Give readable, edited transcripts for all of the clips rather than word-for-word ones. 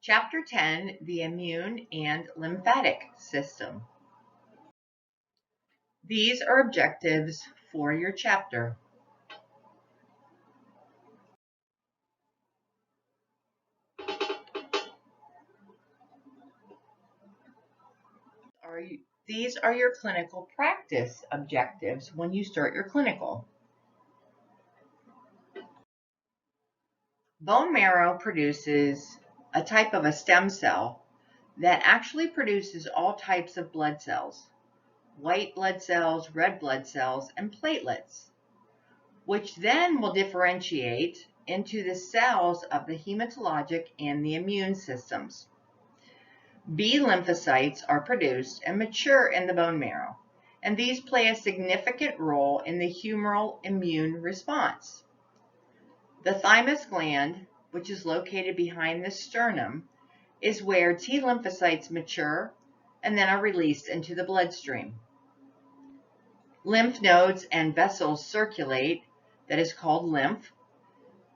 Chapter 10, the immune and lymphatic system. These are objectives for your chapter. These are your clinical practice objectives when you start your clinical. Bone marrow produces a type of a stem cell that actually produces all types of blood cells, white blood cells, red blood cells, and platelets, which then will differentiate into the cells of the hematologic and the immune systems. B lymphocytes are produced and mature in the bone marrow, and these play a significant role in the humoral immune response. The thymus gland, which is located behind the sternum, is where T lymphocytes mature and then are released into the bloodstream. Lymph nodes and vessels circulate, that is called lymph.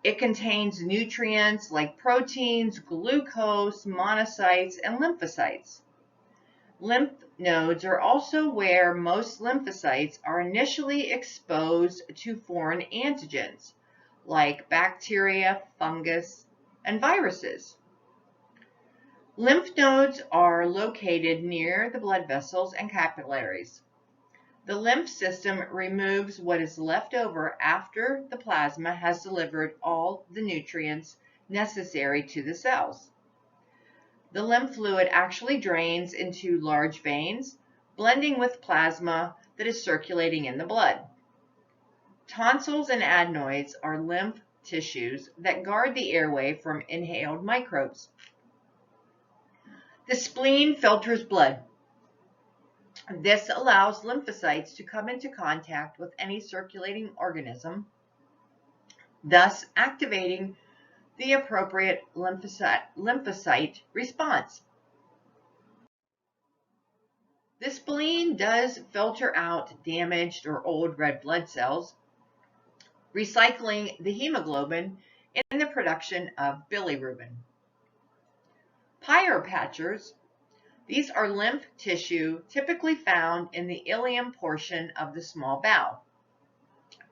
It contains nutrients like proteins, glucose, monocytes, and lymphocytes. Lymph nodes are also where most lymphocytes are initially exposed to foreign antigens, like bacteria, fungus, and viruses. Lymph nodes are located near the blood vessels and capillaries. The lymph system removes what is left over after the plasma has delivered all the nutrients necessary to the cells. The lymph fluid actually drains into large veins, blending with plasma that is circulating in the blood. Tonsils and adenoids are lymph tissues that guard the airway from inhaled microbes. The spleen filters blood. This allows lymphocytes to come into contact with any circulating organism, thus activating the appropriate lymphocyte response. The spleen does filter out damaged or old red blood cells, recycling the hemoglobin in the production of bilirubin. Pyropatchers. These are lymph tissue typically found in the ileum portion of the small bowel.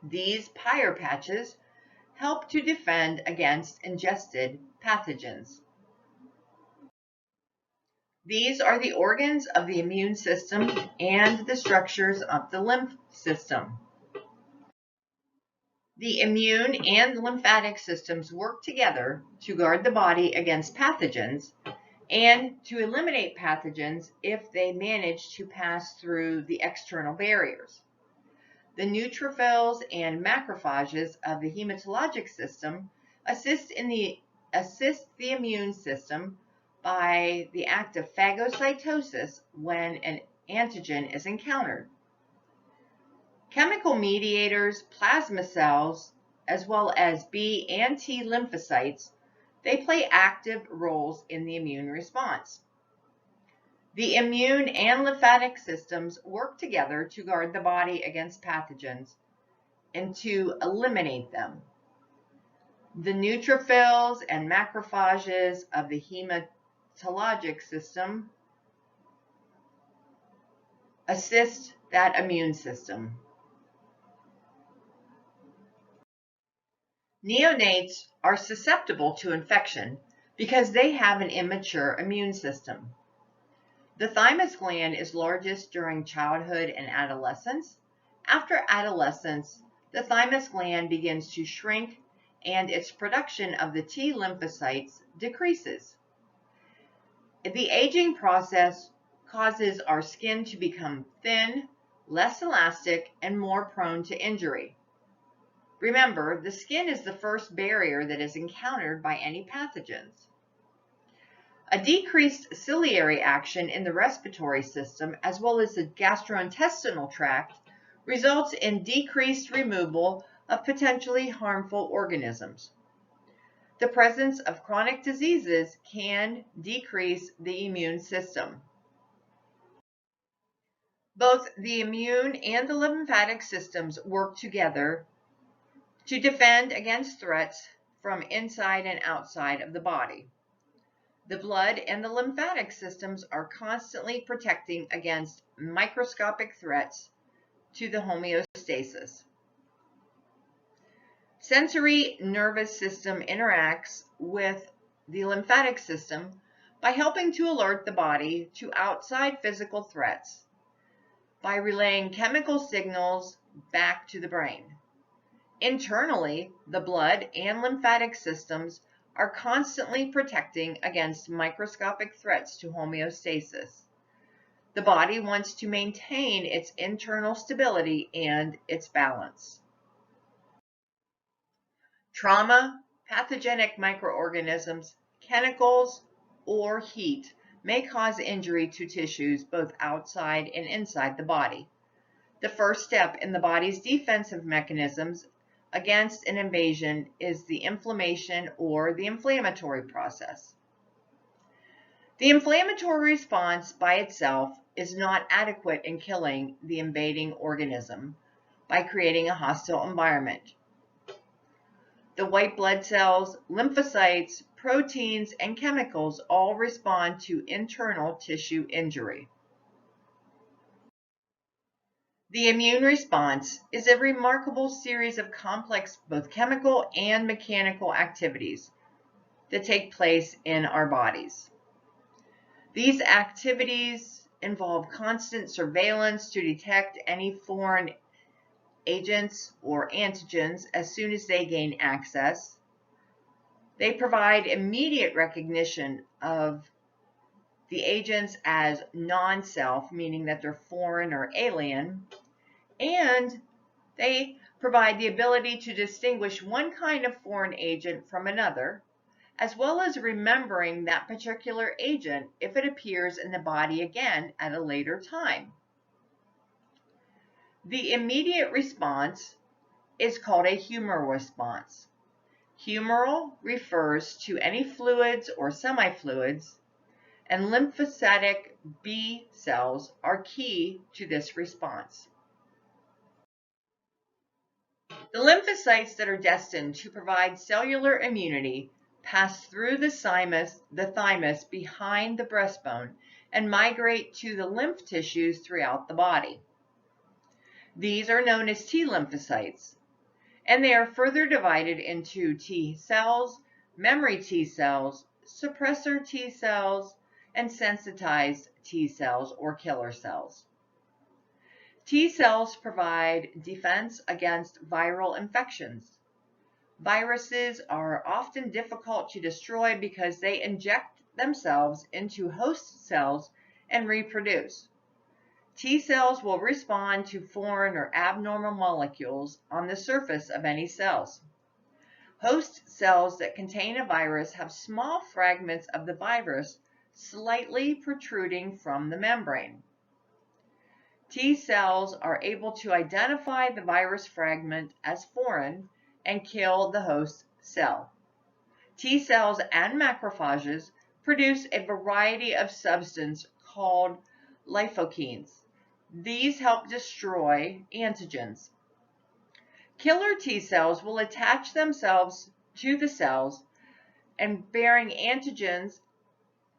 These pyropatches help to defend against ingested pathogens. These are the organs of the immune system and the structures of the lymph system. The immune and lymphatic systems work together to guard the body against pathogens and to eliminate pathogens if they manage to pass through the external barriers. The neutrophils and macrophages of the hematologic system assist the immune system by the act of phagocytosis when an antigen is encountered. Chemical mediators, plasma cells, as well as B and T lymphocytes, they play active roles in the immune response. The immune and lymphatic systems work together to guard the body against pathogens and to eliminate them. The neutrophils and macrophages of the hematologic system assist that immune system. Neonates are susceptible to infection because they have an immature immune system. The thymus gland is largest during childhood and adolescence. After adolescence, the thymus gland begins to shrink and its production of the T lymphocytes decreases. The aging process causes our skin to become thin, less elastic, and more prone to injury. Remember, the skin is the first barrier that is encountered by any pathogens. A decreased ciliary action in the respiratory system, as well as the gastrointestinal tract, results in decreased removal of potentially harmful organisms. The presence of chronic diseases can decrease the immune system. Both the immune and the lymphatic systems work together to defend against threats from inside and outside of the body. The blood and the lymphatic systems are constantly protecting against microscopic threats to the homeostasis. Sensory nervous system interacts with the lymphatic system by helping to alert the body to outside physical threats by relaying chemical signals back to the brain. Internally, the blood and lymphatic systems are constantly protecting against microscopic threats to homeostasis. The body wants to maintain its internal stability and its balance. Trauma, pathogenic microorganisms, chemicals, or heat may cause injury to tissues both outside and inside the body. The first step in the body's defensive mechanisms against an invasion is the inflammation or the inflammatory process. The inflammatory response by itself is not adequate in killing the invading organism by creating a hostile environment. The white blood cells, lymphocytes, proteins, and chemicals all respond to internal tissue injury. The immune response is a remarkable series of complex both chemical and mechanical activities that take place in our bodies. These activities involve constant surveillance to detect any foreign agents or antigens as soon as they gain access. They provide immediate recognition of the agents as non-self, meaning that they're foreign or alien, and they provide the ability to distinguish one kind of foreign agent from another, as well as remembering that particular agent if it appears in the body again at a later time. The immediate response is called a humoral response. Humoral refers to any fluids or semifluids, and lymphocytic B cells are key to this response. The lymphocytes that are destined to provide cellular immunity pass through the thymus behind the breastbone and migrate to the lymph tissues throughout the body. These are known as T lymphocytes, and they are further divided into T cells, memory T cells, suppressor T cells, and sensitized T cells or killer cells. T cells provide defense against viral infections. Viruses are often difficult to destroy because they inject themselves into host cells and reproduce. T cells will respond to foreign or abnormal molecules on the surface of any cells. Host cells that contain a virus have small fragments of the virus slightly protruding from the membrane. T cells are able to identify the virus fragment as foreign and kill the host cell. T cells and macrophages produce a variety of substances called lipokines. These help destroy antigens. Killer T cells will attach themselves to the cells and bearing antigens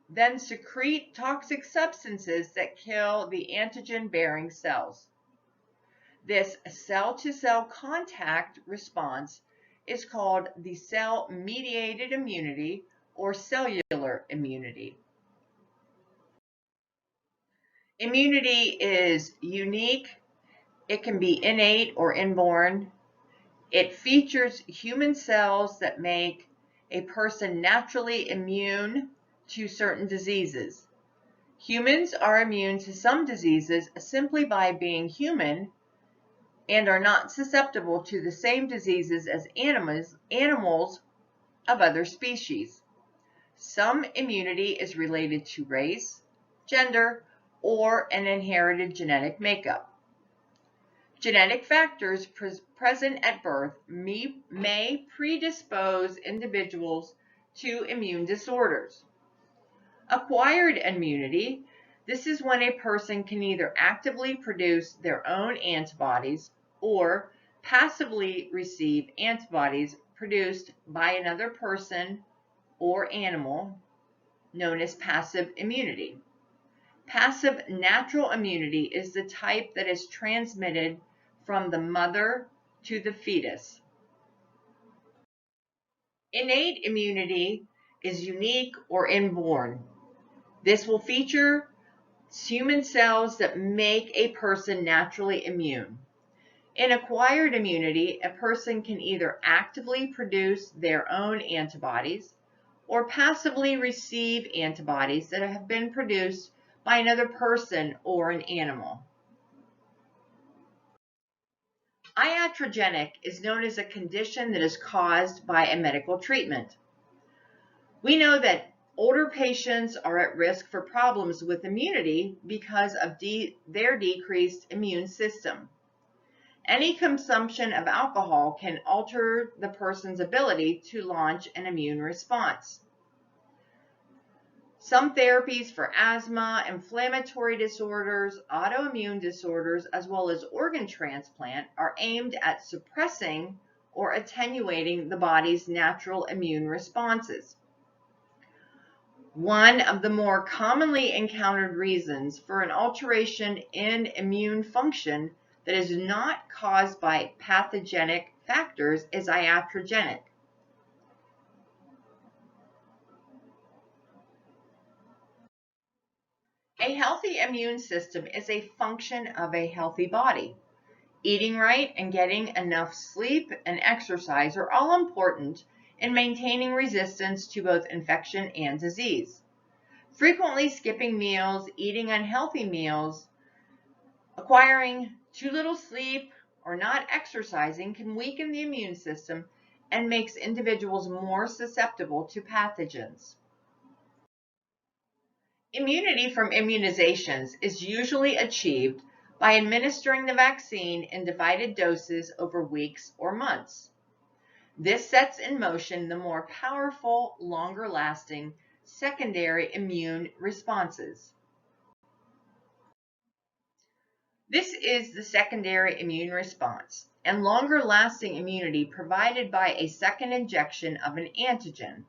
then secrete toxic substances that kill the antigen-bearing cells. This cell-to-cell contact response is called the cell-mediated immunity or cellular immunity. Immunity is unique. It can be innate or inborn. It features human cells that make a person naturally immune to certain diseases. Humans are immune to some diseases simply by being human and are not susceptible to the same diseases as animals of other species. Some immunity is related to race, gender, or an inherited genetic makeup. Genetic factors present at birth may predispose individuals to immune disorders. Acquired immunity, this is when a person can either actively produce their own antibodies or passively receive antibodies produced by another person or animal. known as passive immunity. Passive natural immunity is the type that is transmitted from the mother to the fetus. Innate immunity is unique or inborn. This will feature human cells that make a person naturally immune. In acquired immunity, a person can either actively produce their own antibodies or passively receive antibodies that have been produced by another person or an animal. Iatrogenic is known as a condition that is caused by a medical treatment. We know that older patients are at risk for problems with immunity because of their decreased immune system. Any consumption of alcohol can alter the person's ability to launch an immune response. Some therapies for asthma, inflammatory disorders, autoimmune disorders, as well as organ transplant are aimed at suppressing or attenuating the body's natural immune responses. One of the more commonly encountered reasons for an alteration in immune function that is not caused by pathogenic factors is iatrogenic. A healthy immune system is a function of a healthy body. Eating right and getting enough sleep and exercise are all important in maintaining resistance to both infection and disease. Frequently skipping meals, eating unhealthy meals, acquiring too little sleep, or not exercising can weaken the immune system and makes individuals more susceptible to pathogens. Immunity from immunizations is usually achieved by administering the vaccine in divided doses over weeks or months. This sets in motion the more powerful, longer-lasting secondary immune responses. This is the secondary immune response and longer-lasting immunity provided by a second injection of an antigen.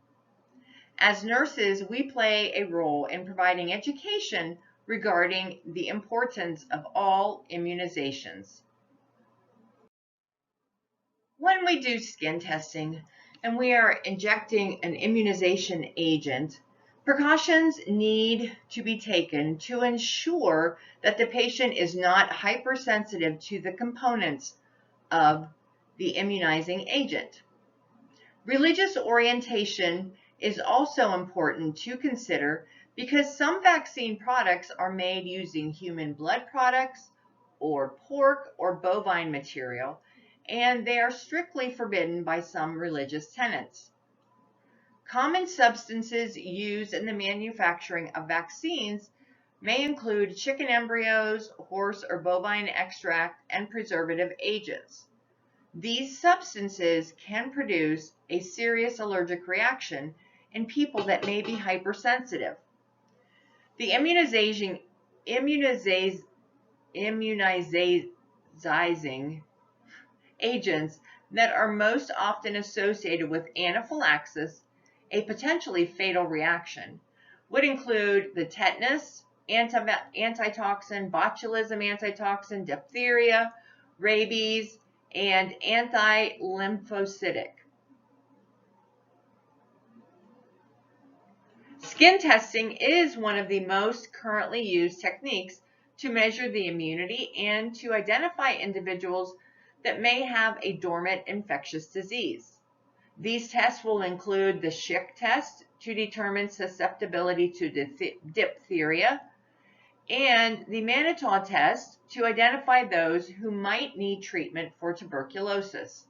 As nurses, we play a role in providing education regarding the importance of all immunizations. When we do skin testing and we are injecting an immunization agent, precautions need to be taken to ensure that the patient is not hypersensitive to the components of the immunizing agent. Religious orientation is also important to consider because some vaccine products are made using human blood products or pork or bovine material, and they are strictly forbidden by some religious tenets. Common substances used in the manufacturing of vaccines may include chicken embryos, horse or bovine extract, and preservative agents. These substances can produce a serious allergic reaction in people that may be hypersensitive. The immunizing agents that are most often associated with anaphylaxis, a potentially fatal reaction, would include the tetanus, antitoxin, botulism antitoxin, diphtheria, rabies, and anti-lymphocytic. Skin testing is one of the most currently used techniques to measure the immunity and to identify individuals that may have a dormant infectious disease. These tests will include the Schick test to determine susceptibility to diphtheria and the Manitoux test to identify those who might need treatment for tuberculosis.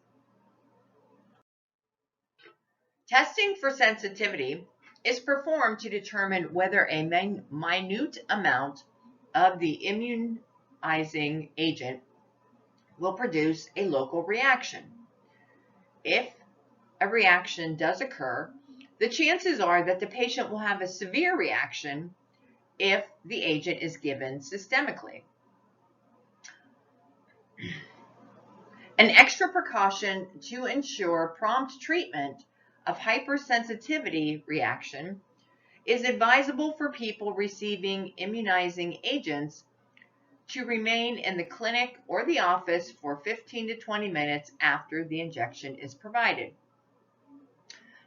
Testing for sensitivity is performed to determine whether a minute amount of the immunizing agent will produce a local reaction. If a reaction does occur, the chances are that the patient will have a severe reaction if the agent is given systemically. An extra precaution to ensure prompt treatment of hypersensitivity reaction is advisable for people receiving immunizing agents to remain in the clinic or the office for 15 to 20 minutes after the injection is provided.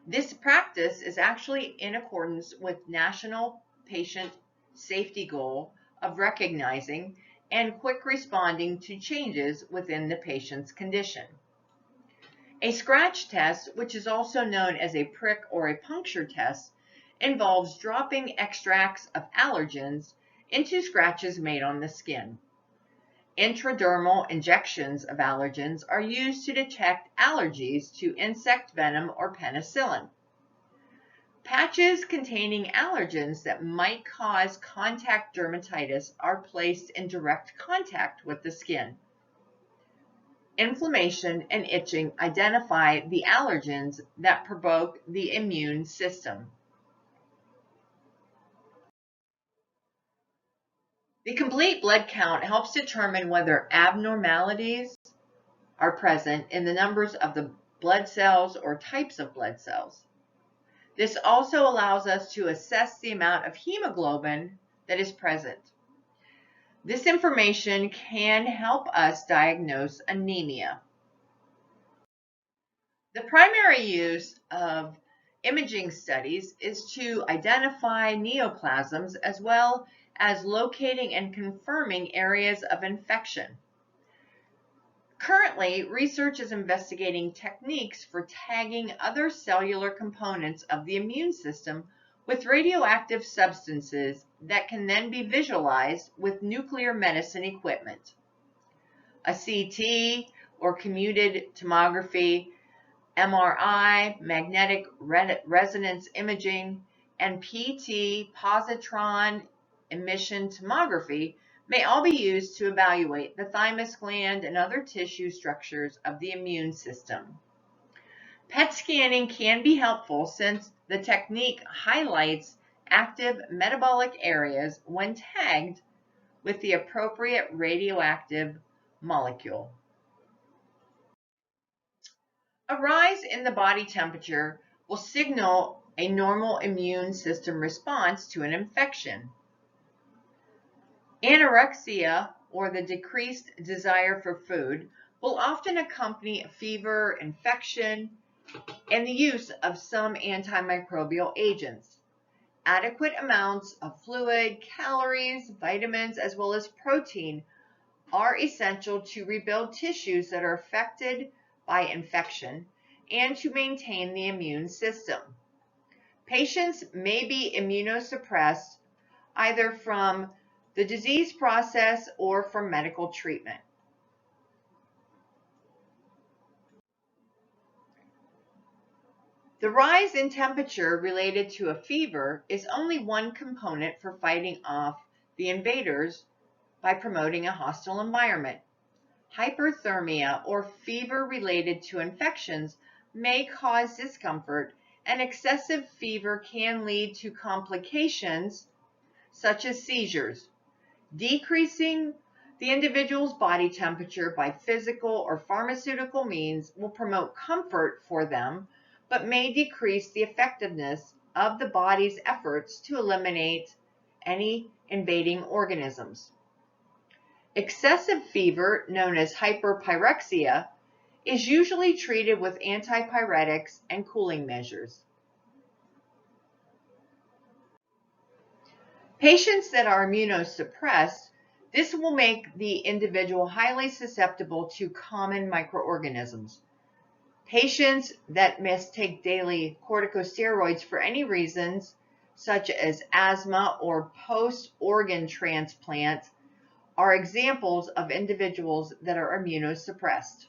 This practice is actually in accordance with National Patient Safety Goal of recognizing and quick responding to changes within the patient's condition. A scratch test, which is also known as a prick or a puncture test, involves dropping extracts of allergens into scratches made on the skin. Intradermal injections of allergens are used to detect allergies to insect venom or penicillin. Patches containing allergens that might cause contact dermatitis are placed in direct contact with the skin. Inflammation and itching identify the allergens that provoke the immune system. The complete blood count helps determine whether abnormalities are present in the numbers of the blood cells or types of blood cells. This also allows us to assess the amount of hemoglobin that is present. This information can help us diagnose anemia. The primary use of imaging studies is to identify neoplasms as well as locating and confirming areas of infection. Currently, research is investigating techniques for tagging other cellular components of the immune system with radioactive substances that can then be visualized with nuclear medicine equipment. A CT or computed tomography, MRI, magnetic resonance imaging, and PT, positron emission tomography may all be used to evaluate the thymus gland and other tissue structures of the immune system. PET scanning can be helpful since the technique highlights active metabolic areas when tagged with the appropriate radioactive molecule. A rise in the body temperature will signal a normal immune system response to an infection. Anorexia, or the decreased desire for food, will often accompany fever, infection, and the use of some antimicrobial agents. Adequate amounts of fluid, calories, vitamins, as well as protein are essential to rebuild tissues that are affected by infection and to maintain the immune system. Patients may be immunosuppressed either from the disease process or from medical treatment. The rise in temperature related to a fever is only one component for fighting off the invaders by promoting a hostile environment. Hyperthermia or fever related to infections may cause discomfort, and excessive fever can lead to complications such as seizures. Decreasing the individual's body temperature by physical or pharmaceutical means will promote comfort for them, but may decrease the effectiveness of the body's efforts to eliminate any invading organisms. Excessive fever, known as hyperpyrexia, is usually treated with antipyretics and cooling measures. Patients that are immunosuppressed, this will make the individual highly susceptible to common microorganisms. Patients that must take daily corticosteroids for any reasons, such as asthma or post-organ transplant, are examples of individuals that are immunosuppressed.